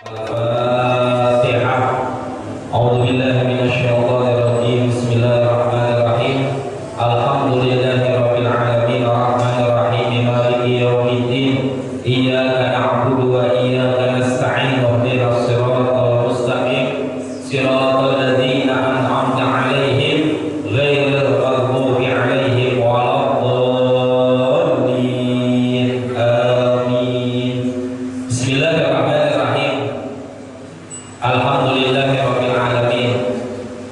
Al-Fatihah. A'udzubillahi minasyaitonir rajim. Bismillahirrahmanirrahim. Alhamdulillahirabbil alamin arrahmanir rahim maliki yaumiddin. Iyyaka na'budu wa iyyaka nasta'in. Ihdinas siratal mustaqim. Siratal ladzina an'amta 'alaihim ghairil maghdubi 'alaihim waladdallin. Amin. Bismillahirrahmanirrahim. Alhamdulillahirabbil alamin.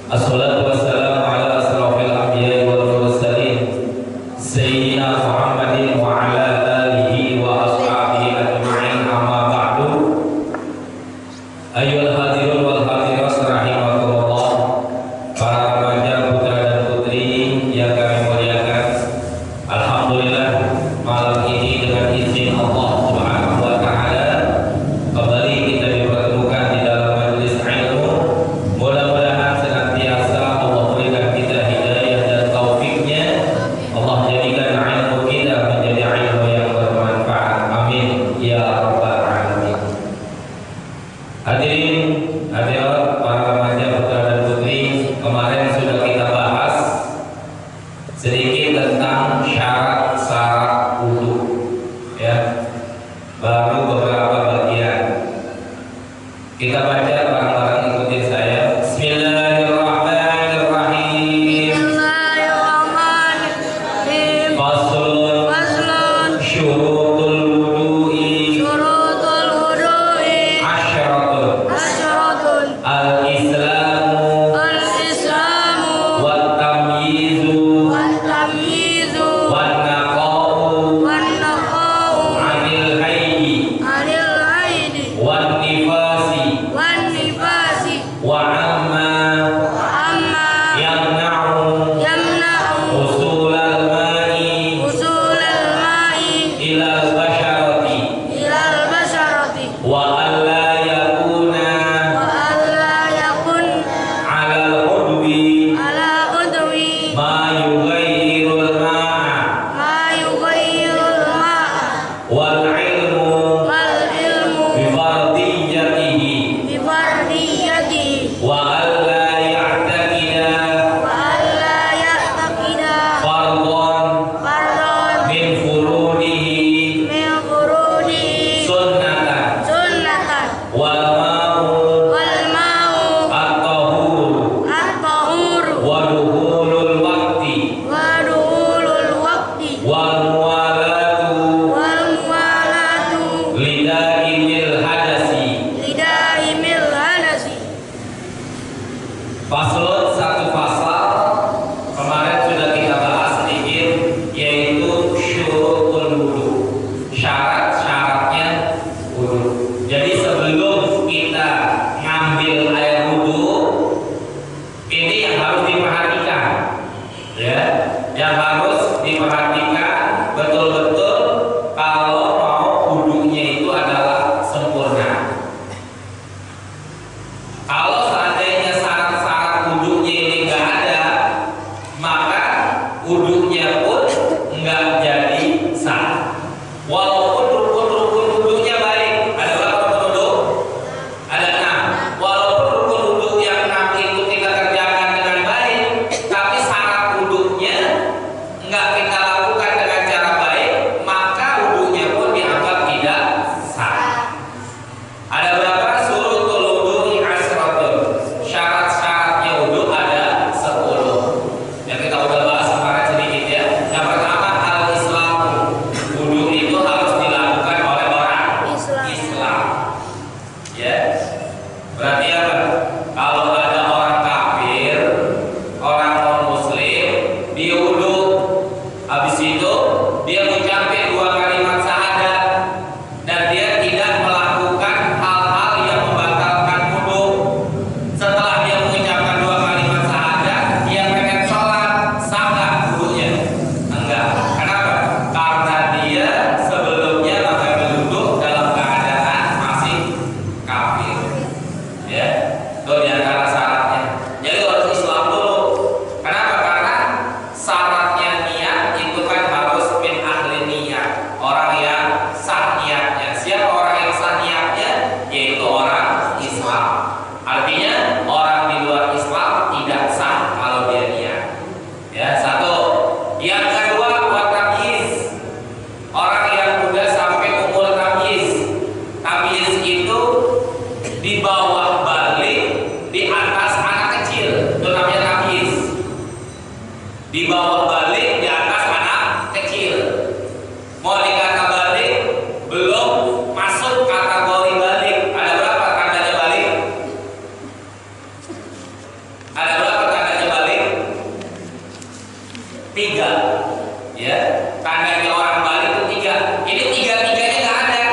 Assalatu wassalamu ala asrofil anbiya'i wal mursalin sayyidina Muhammadin wa ala alihi wa ashabihi ajma'in, amma ba'du. Ayyuhal hadirun wal hadirat rahimakumullah, para remaja putra dan putri yang kami muliakan. Alhamdulillah, malam ini dengan izin Allah Subhanahu wa taala kembali kita dipertemukan di dalam majelis ilmu. Mudah-mudahan senantiasa Allah berikan kita hidayah dan taufiknya. Allah jadikan ilmu kita menjadi ilmu yang bermanfaat. Amin ya rabbal alamin. Hadirin hadirat para remaja putra dan putri, kemarin sudah kita bahas sedikit tentang syarat-syarat wudu, ya. Baru beberapa bagian. Kita baca bareng-bareng, ikutin saya. Bismillahirrahmanirrahim. Bismillahirrahmanirrahim. Faslun Faslun. syurutul wudu'i Syurutul wudu'i asyaratun. asyaratun. Al-islamu Al-islamu wat-tamyizu wat-tamyizu wan-naqa'u wan-naqa'u 'anil haidi 'anil haidi wan-nifasi wan-nifasi wa amma wa amma yamna'u yamna'u usulal ma'i usulal ma'i ilal basharati ilal basharati wa alla yakuna wa alla yakun 'alal udwi ala udwi ma yughayyirul ma'a ma yughayyirul ma'a wal ilmu wal ilmu bi fardiyatihi bi fardiyati wa alla ya'taqida wa alla ya'taqida fardhan fardhan min furudihi min furudi sunnatan sunnatan wal ma'u wal ma'u at-tahuru at-tahur wa dukhulul waqti wa dukhulul waqti wal muwalatu wal muwalatu lidaimil hadasi. lidaimil hadasi. Faslun, satu pasal kemarin sudah kita bahas sedikit, yaitu syurutul wudu, syarat-syaratnya wudu. Jadi sebelum kita ngambil air wudu, ini yang harus diperhatikan, ya, yang harus diperhatikan betul-betul kalau mau wudunya itu adalah sempurna. Kalau seandainya syarat-syarat wudunya ini nggak ada, maka wudunya pun nggak jadi sah. Walaupun rukun-rukun wudunya baik, ada berapa rukun wudu? Ada 6. Walaupun rukun wudu yang 6 itu kita kerjakan dengan baik, tapi syarat wudunya nggak kita lakukan dengan cara baik, maka wudunya pun dianggap tidak sah. Ada berapa? Syurutul wudu'i asratun. Syarat-syaratnya wudu ada 10. Yang kita udah bahas kemarin sedikit, ya. Yang pertama, al-Islam. Wudu itu harus dilakukan oleh orang Islam. Ya. Berarti apa? Kalau ada orang kafir, orang non muslim, dia wudu, habis itu dia mengucapkan 2 kalimat syahadat dan dia tidak melakukan hal-hal yang membatalkan wudu. Setelah dia mengucapkan 2 kalimat syahadat, dia pengen sholat, sah nggak wudunya? Enggak. Kenapa? Karena dia sebelumnya mengambil wudu dalam keadaan masih kafir. Ya. itu dibawa balik di atas anak kecil, itu namanya tamyiz. Dibawa balik di atas anak kecil. Mau dikata balik, belum masuk kategori balik. Ada berapa tandanya balik? Ada berapa tandanya balik? 3. Ya, tandanya orang balik itu 3. Ini 3-3-nya nggak ada.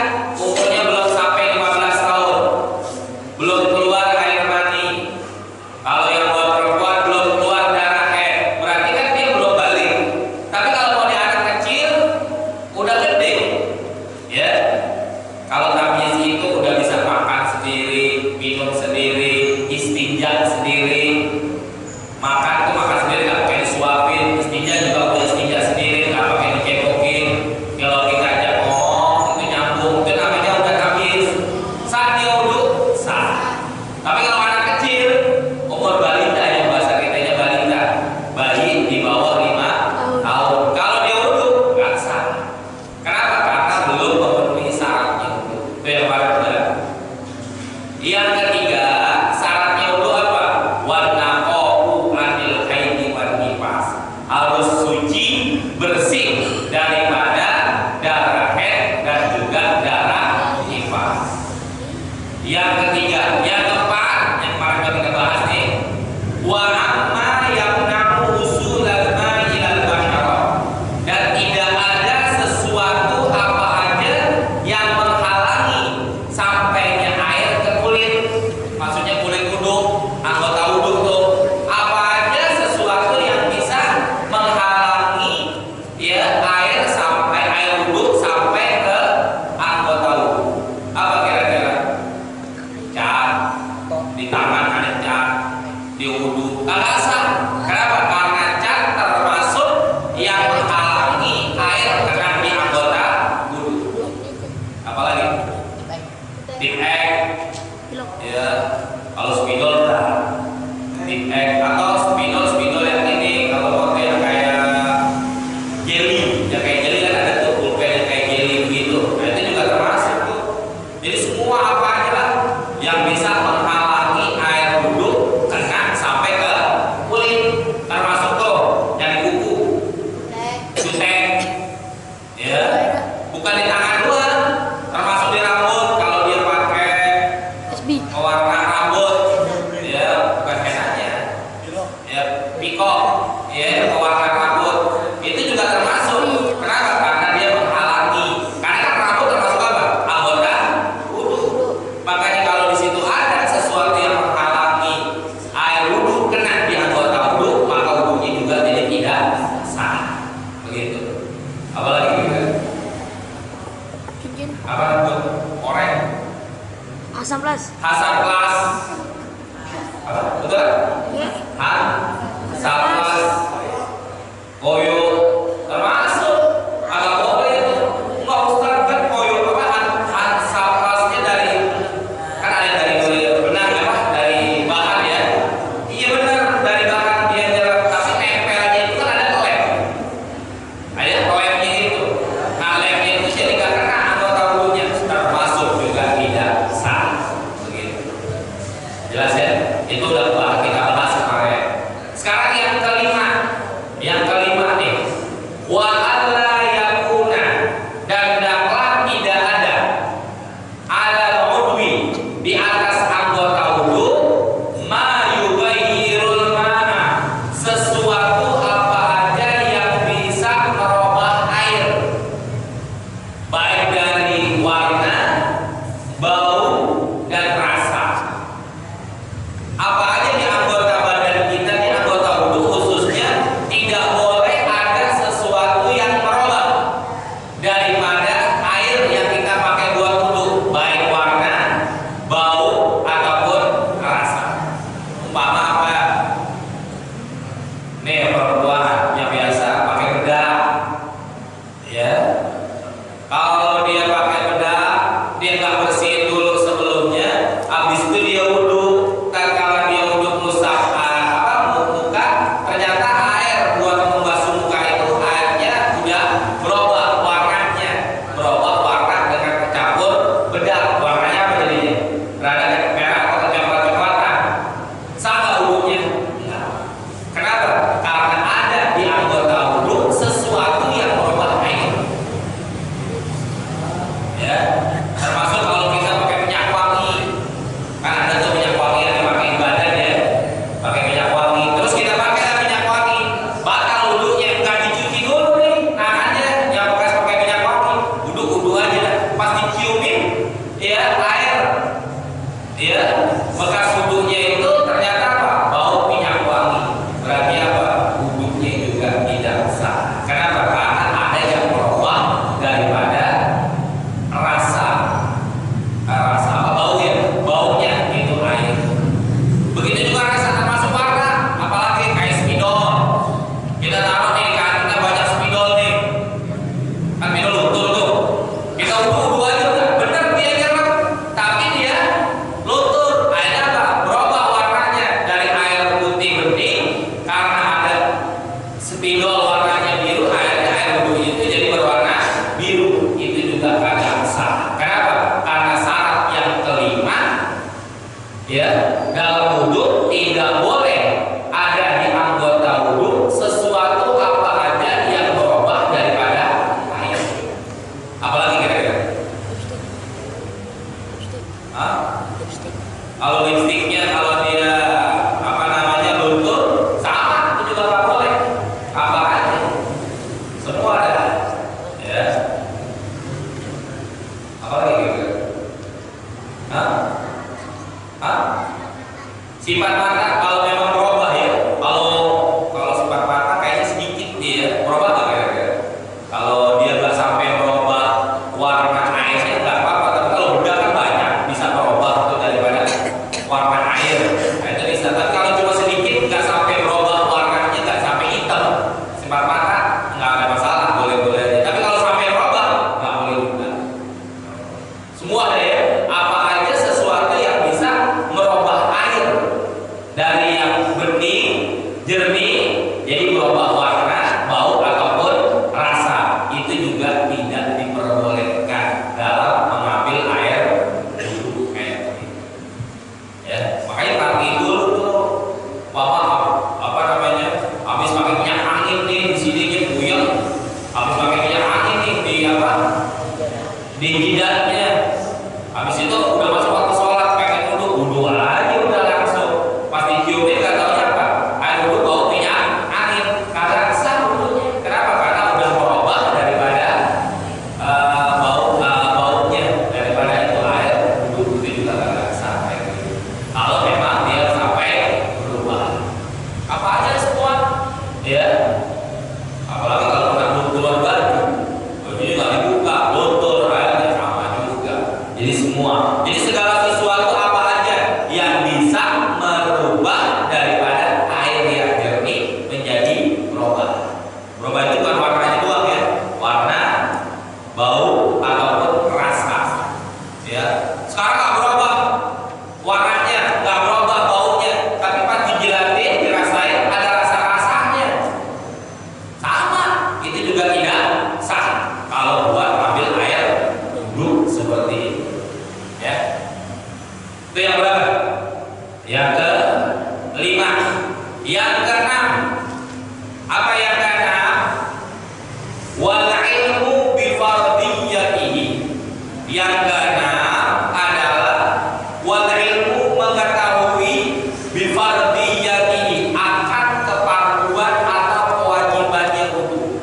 Umurnya belum sampai 15 tahun, belum keluar air mani. Kalau yang buat perempuan belum keluar darah haid, berarti kan dia belum balik. Tapi kalau mau di anak kecil udah gede, ya. Kalau tamyiz itu udah bisa makan sendiri, minum sendiri, istinja sendiri. Makan tuh makan sendiri, nggak pakai disuapin. Istinja juga udah istinja sendiri, nggak pakai dicekokin. Kalau kita ajak ngomong itu nyambung, itu namanya udah tamyiz. Saat dia wudhu sah. Tapi kalau anak kecil umur balita, yang bahasa kitanya balita, bayi di bawah 5 tahun, kalau dia wudhu nggak sah. Kenapa? Karena belum memenuhi syaratnya wudhu. Itu yang pertama. Yang ketiga, syaratnya wudhu apa? Wanaqahu anil haidi wan nifas. Harus suci, bersih daripada darah haid dan juga darah nifas. Yang ketiga, yang keempat, yang paling penting kita bahas nih, wa amma yamna'u usulal ma'i ilal basharah. Dan tidak ada sesuatu apa aja yang menghalangi sampainya air ke kulit. Maksudnya kulit wudu, anggota wudu tuh. Apa aja sesuatu yang bisa menghalangi ya air sampai air wudu sampai ke anggota wudu. Apa kira-kira? Cat di tangan ada cat, di wudu nggak sah. Kenapa? Karena cat termasuk yang menghalangi air kena di anggota wudu. Apalagi tip egg, ya. Kalau spidol udah tip egg atau spidol yang ini. Kalau pakai yang kayak jelly, yang kayak jelly kan ada tuh pulpen yang kayak jelly begitu. Nah itu juga termasuk tuh. Jadi semua apa aja lah yang bisa menghalangi air wudhu kena sampai ke kulit, termasuk tuh yang di kuku, jutek, ya. Bukan di tangan doang, termasuk di rambut. Kalau dia pakai pewarna rambut, ya, bukan henanya, ya, pikok, ya, pewarna rambut, itu juga termasuk. Kenapa? Karena dia menghalangi. Karena kan rambut termasuk apa? Anggota wudu. Makanya kalau di situ ada sesuatu yang menghalangi air wudu kena di anggota wudu, maka wudunya juga jadi tidak sah. Begitu. Apalagi gitu? Apa rambut? Oranye. Asam plus. Asam plus. Apa? Betul? Asam plus. Koyo termasuk. Agak boleh itu. Enggak Ustaz, kan koyo apa? Asam plusnya dari, kan ada dari benang apa? Dari bahan ya. Iya benar, dari bahan dia nyerap. Tapi nempelnya itu kan ada lem. Ada lemnya itu. Nah lemnya itu jadi nggak kena anggota wudhunya, termasuk juga tidak sah. Begitu. Jelas ya? Itu udah kita bahas kemarin. Sekarang yang kelima. Yang kelima nih. Wa alla yakuna, dan hendaklah tidak ada ala udwi, di atas anggota wudu, ma yubayyirul ma'a, sesuatu apa aja yang bisa merubah air, baik dari warna, bau, dan rasa. Apa aja Ya, dalam wudhu tidak boleh ada di anggota wudhu sesuatu apa aja yang berubah daripada air. Apalagi kira-kira? Kalau lipstiknya, kalau dia apa namanya luntur, sama itu juga nggak boleh. Apa aja, semua ada. Ya. Apalagi kira-kira? Sifat mata kalau memang berubah ya. Kalau sifat mata kayaknya sedikit dia berubah nggak kira-kira? Kalau dia nggak sampai berubah warna airnya nggak apa-apa. Tapi kalau bedak kan banyak bisa berubah itu daripada warna air. Nah, itu bisa. Tapi kalau cuma sedikit nggak sampai berubah warnanya, nggak sampai hitam, sifat mata nggak ada masalah, boleh-boleh aja. Tapi kalau sampai berubah nggak boleh juga. Semua ada ya. Apa aja sesuatu yang bisa merubah air dari yang bening, jernih, jadi berubah warna, bau ataupun rasa, itu juga tidak diperbolehkan dalam mengambil air wudhu kayak gitu. Ya, makanya pagi dulu tuh, bapak apa namanya, habis pakai minyak angin nih di sini dia puyeng, habis pakai minyak angin nih di apa, di jidatnya, habis itu udah masuk waktu sholat pengen wudhu aja udah langsung. Pas diciumnya nggak tahu apa, air wudhu bau minyak angin, kagak sah wudhunya. Kenapa? Karena udah berubah daripada baunya daripada itu air wudhu, itu juga kagak sah kayak gitu. Kalau memang dia sampai berubah, apa aja semua, ya. Apalagi kalau pernah keluar baju, bajunya nggak dibuka, botol airnya sama juga. Jadi semua, jadi segala sesuatu apa aja yang bisa merubah daripada air yang jernih menjadi berubah. Berubah itu kan warnanya doang ya, warna, bau ataupun rasa. Ya, sekarang nggak berubah warnanya, nggak berubah baunya, tapi pas dijilatin, dirasain ada rasa-rasanya. Sama, itu juga tidak sah kalau buat ambil air wudhu seperti ini. Ya, itu yang berapa? Yang ke-5. Yang ke-6, apa yang ke-6? Wal ilmu bi fardiyatihi. Yang ke-6 adalah wal ilmu, mengetahui, bi fardiyatihi, akan keparduan atau kewajibannya wudhu.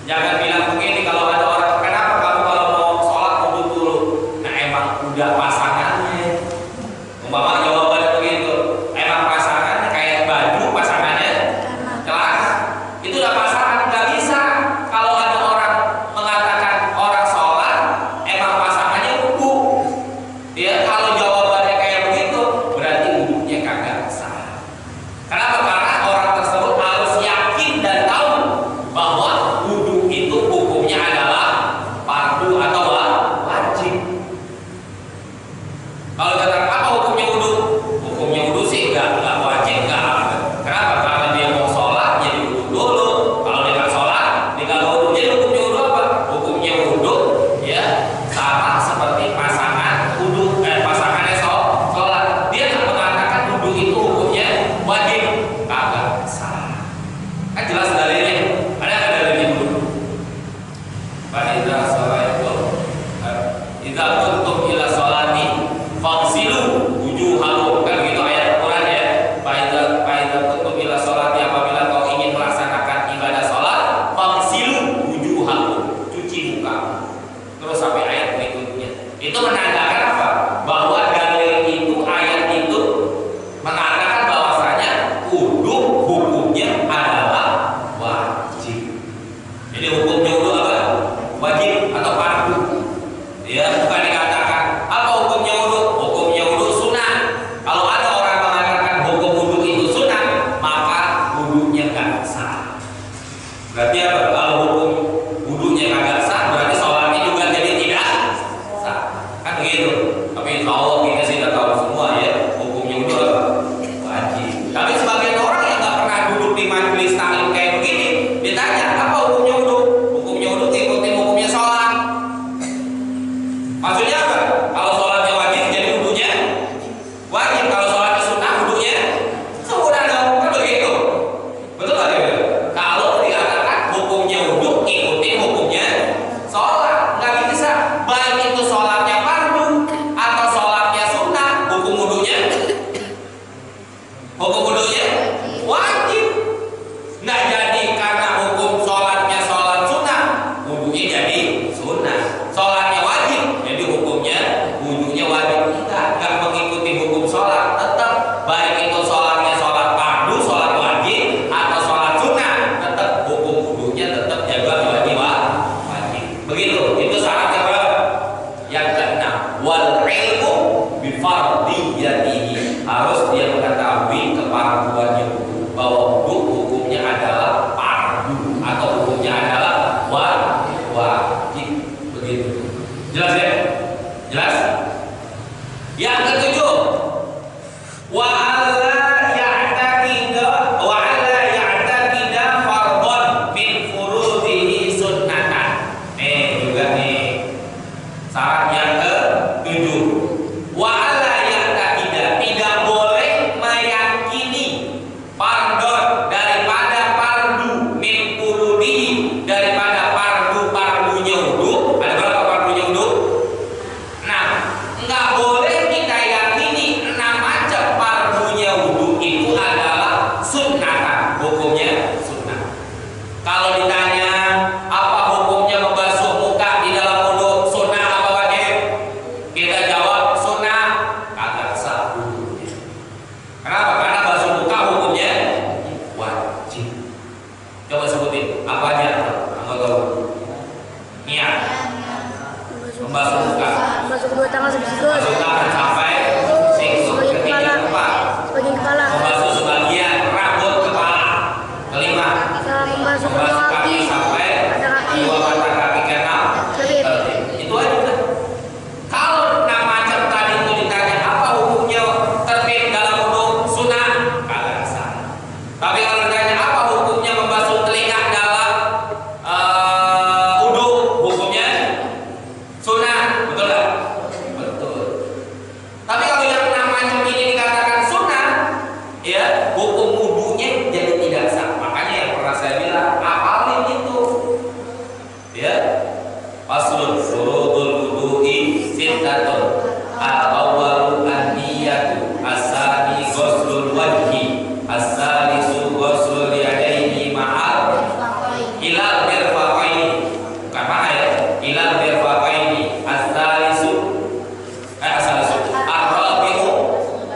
Jangan bilang begini, kalau ada orang, kenapa kamu kalau mau sholat wudhu dulu? Nah, emang udah pasangannya. Umpama jawabannya begitu, emang pasangannya kayak baju, pasangannya celana. Itu udah pasangan, nggak bisa. Kalau ada orang mengatakan orang sholat, emang pasangannya wudhu. Ya, kalau jawabannya kayak begitu, berarti wudhunya kagak sah. Kenapa? Karena orang tersebut harus yakin dan tahu bahwa wudhu itu hukumnya adalah fardu atau wajib. Kalau katakan apa hukumnya wudhu? Hukumnya wudhu sih nggak wajib, nggak ada. Kenapa? Karena dia mau sholat jadi wudhu dulu. Kalau dia nggak sholat, dia nggak wudhu. Jadi hukumnya wudhu apa? Hukumnya wudhu ya sama seperti pasangan wudhu, pasangannya sholat. Dia nggak mengatakan wudhu itu hukumnya wajib, kagak sah. Kan jelas dalilnya. Ada nggak dalilnya wudhu? Pada sholat itu, idza kuntum ila sholati fagsilu wujuhakum fardiyatihi, harus dia mengetahui keparduannya wudu, bahwa wudu hukumnya adalah fardu atau hukumnya adalah wajib, begitu. Jelas ya? Jelas? Yang ketujuh, wa alla ya'taqida fardhon min furudihi sunnatan. Juga nih syarat yang ketujuh. Wa alla ya'taqida, tidak boleh meyakini fardhon daripada fardu, min furudihi daripada fardu-fardunya wudu. Ada berapa fardunya wudu? 6. Enggak boleh kita yakini 6 macam fardunya wudu itu adalah sunnatan, hukumnya sunnah. Kalau ditanya apa hukumnya membasuh muka di dalam wudu, sunnah apa wajib? Kita jawab sunnah, kagak sah wudunya. Kenapa? Karena basuh muka hukumnya wajib. Coba sebutin apa aja anggota wudu. Niat membasuh muka, Masuk kedua tangan sedikit. membasuh tangan sampai siku. Ketiga, keempat, Bagian kepala. membasuh sebagian rambut kepala. Kelima, Cara membasuh kedua membasuh kaki. kaki sampai Pada kaki. kedua mata kaki keenam. Kebit. Itu aja udah. Kalau 6 macam tadi itu ditanya apa hukumnya tertib dalam wudu, sunnah, kagak sah. Tapi kalau ditanya apa hukumnya membasuh telinga dalam wudu, hukumnya sunnah, betul nggak? Betul. Tapi kalau yang 6 macam ini dikatakan sunnah, ya hukum wudunya jadi tidak sah. Makanya yang pernah saya bilang, apalin itu. Ya, faslun furudul wudu'i sittatun. Al-awwalu an-niyatu, as-tsani ghuslul wajhi, as-tsalisu ghuslul yadaini ma'al ilal mirfaqaini. Bukan mana ya? Ilal mirfaqaini. As-tsalisu ar-rabi'u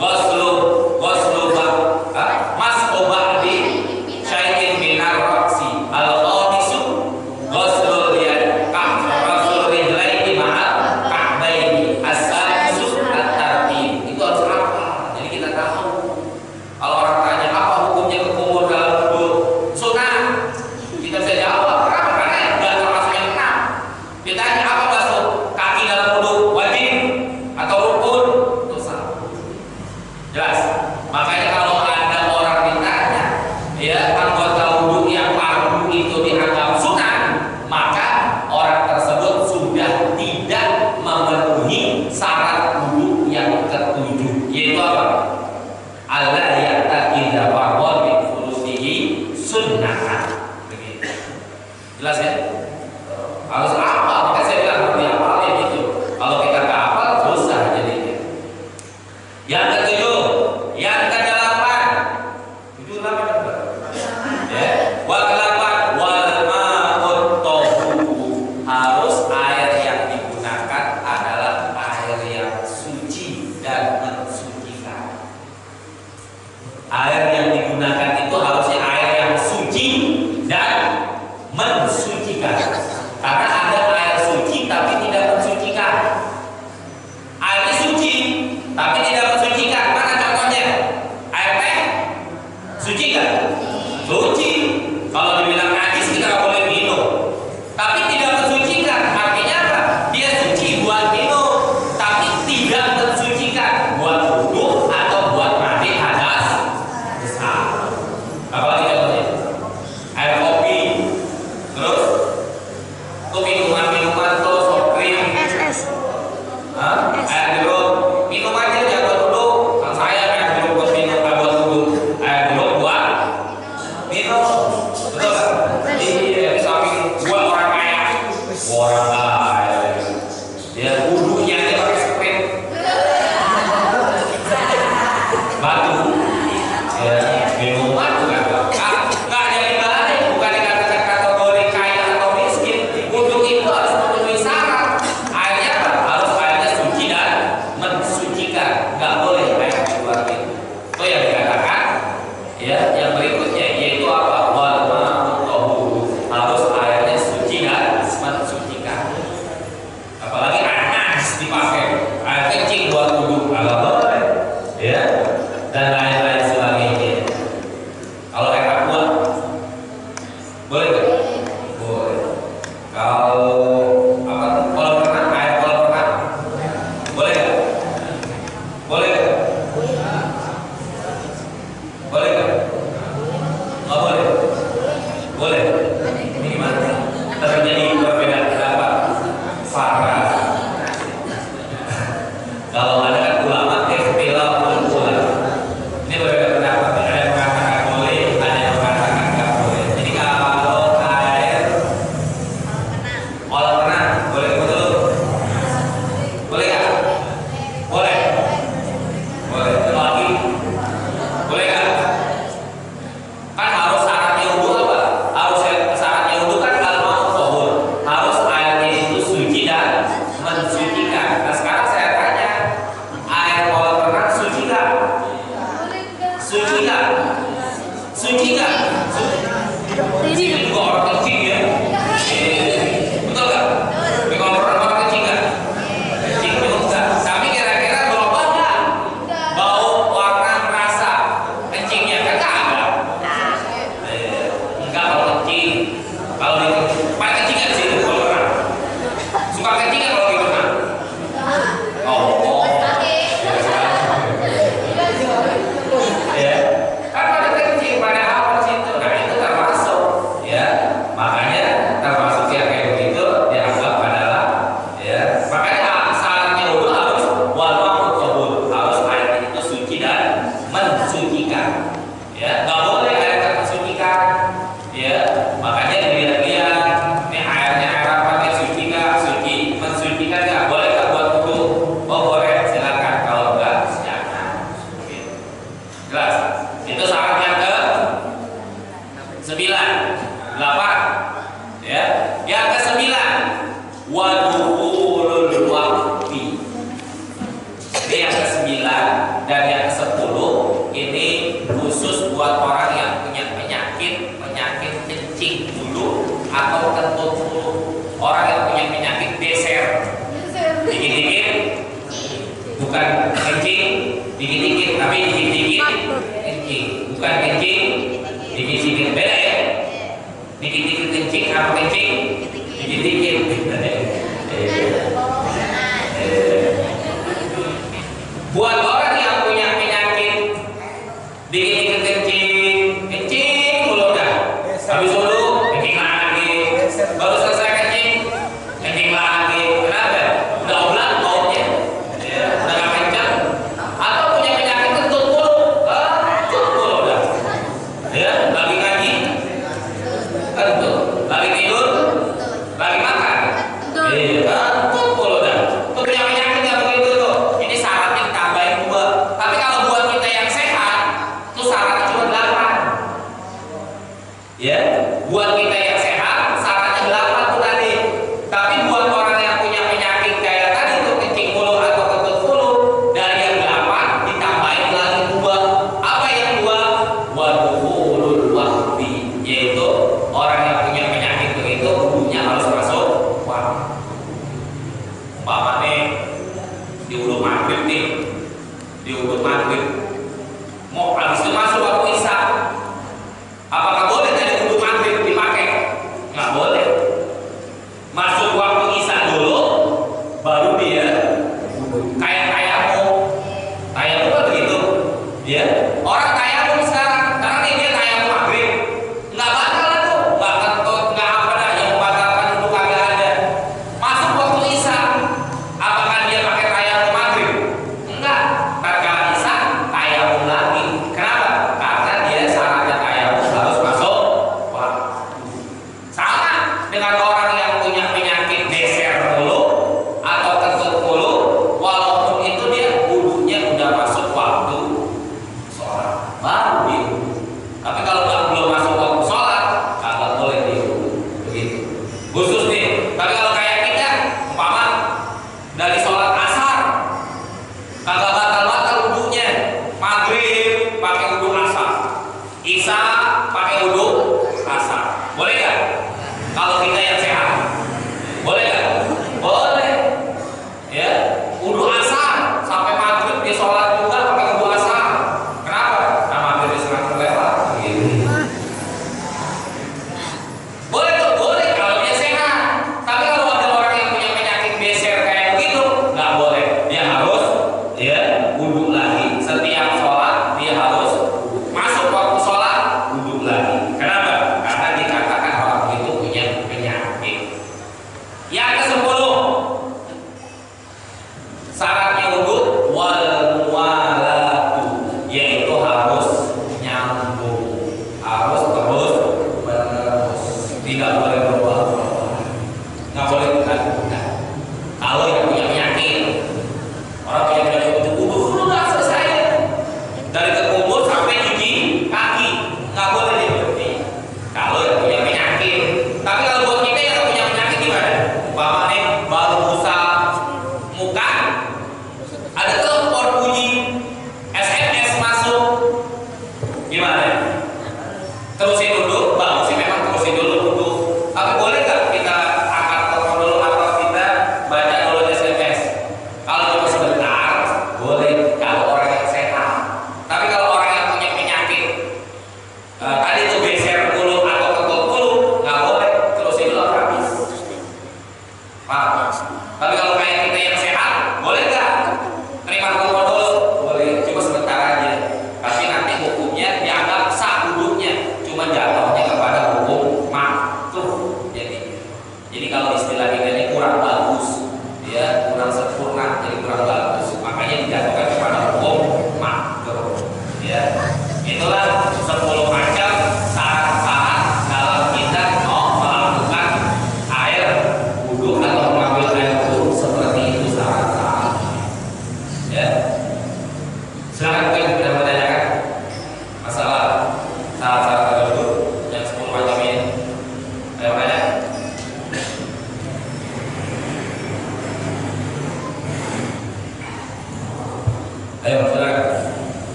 ghuslu mas'u ba'di syai'in minar ra'si. Al-khamisu ghuslul ghuslu rijlaini ma'al ka'baini. As-sadisu at-tartib. Itu harus apa? Jadi kita tahu. Kalau orang tanya apa hukumnya berkumur dalam wudu, sunnah, kita bisa jawab. Kenapa? Karena nggak termasuk yang 6. Ditanya apa basuh kaki dalam wudu, wajib atau rukun, itu salah. Jelas. Makanya kalau ada orang ditanya, ya anggota wudu yang fardu itu dianggap sunnah, maka orang tersebut sudah tidak memenuhi syarat wudu yang ketujuh, yaitu apa? Allah ya'taqida fardhon min furudihi sunnatan. Begitu. Jelas ya? Harus apa? Maka saya bilang harus dihafalin itu. Kalau kita nggak hafal, susah jadinya. Yang ketujuh, yang kedelapan, 7, 8 juga. Ya, wal kedelapan, wal ma'ut tahuru, harus air yang digunakan adalah air yang suci dan mensucikan. Air yang digunakan itu harusnya air yang suci dan mensucikan. Karena ada air suci tapi tidak mensucikan. Airnya suci tapi tidak mensucikan. Mana Boleh kan? Oh boleh. Boleh. Ini gimana? Terjadi perbedaan pendapat. Farah. Kalau ada kan ulama ikhtilaful ulama. Ini berbeda pendapat. Ada yang mengatakan boleh, ada yang mengatakan nggak boleh. Jadi kalau air kolam renang boleh betul? Boleh nggak? Boleh. Boleh. Lagi boleh nggak? Kan harus syaratnya wudu apa? Harus syaratnya wudu kan al-ma'u tahur. Harus airnya itu suci dan mensucikan. Nah sekarang saya tanya, air kolam renang suci nggak? Suci nggak? Suci nggak? Suci juga orang kencing ya. Betul nggak? Di kolam renang orang kencing nggak? Kencing juga enggak. Tapi kira-kira berubah nggak? Bau, warna, rasa kencingnya kan nggak ada. Enggak kalau kencing. Kalau di paling kencing nggak di sini kolam renang? Suka kencing nggak kalau di renang? Oh. Ya, kan pada kencing pada apa situ, nah itu termasuk, ya, makanya termasuk yang kayak begitu dianggap adalah, ya, makanya syaratnya wudu harus wal ma'u tahur, harus air itu suci dan mensucikan, ya, nggak boleh air tak mensucikan, ya, makanya dilihat-lihat, ini airnya air apa nih, suci nggak, suci, mensucikan nggak, boleh nggak buat wudu, oh boleh, silakan, kalau enggak jangan. Jelas? Itu syarat yang ke 9, 8, ya. Yang ke 9, waduhulul waqti. Ini yang ke 9 dan yang ke 10 ini khusus buat orang yang punya penyakit kencing bulu atau kentut bulu. Orang yang punya penyakit beser, dikit-dikit, bukan kencing, dikit-dikit, tapi dikit-dikit kencing, bukan kencing, dikit-dikit, beda ya. Dikit-dikit kencing, apa kencing? Dikit-dikit. Buat orang yang punya penyakit dikit-dikit kencing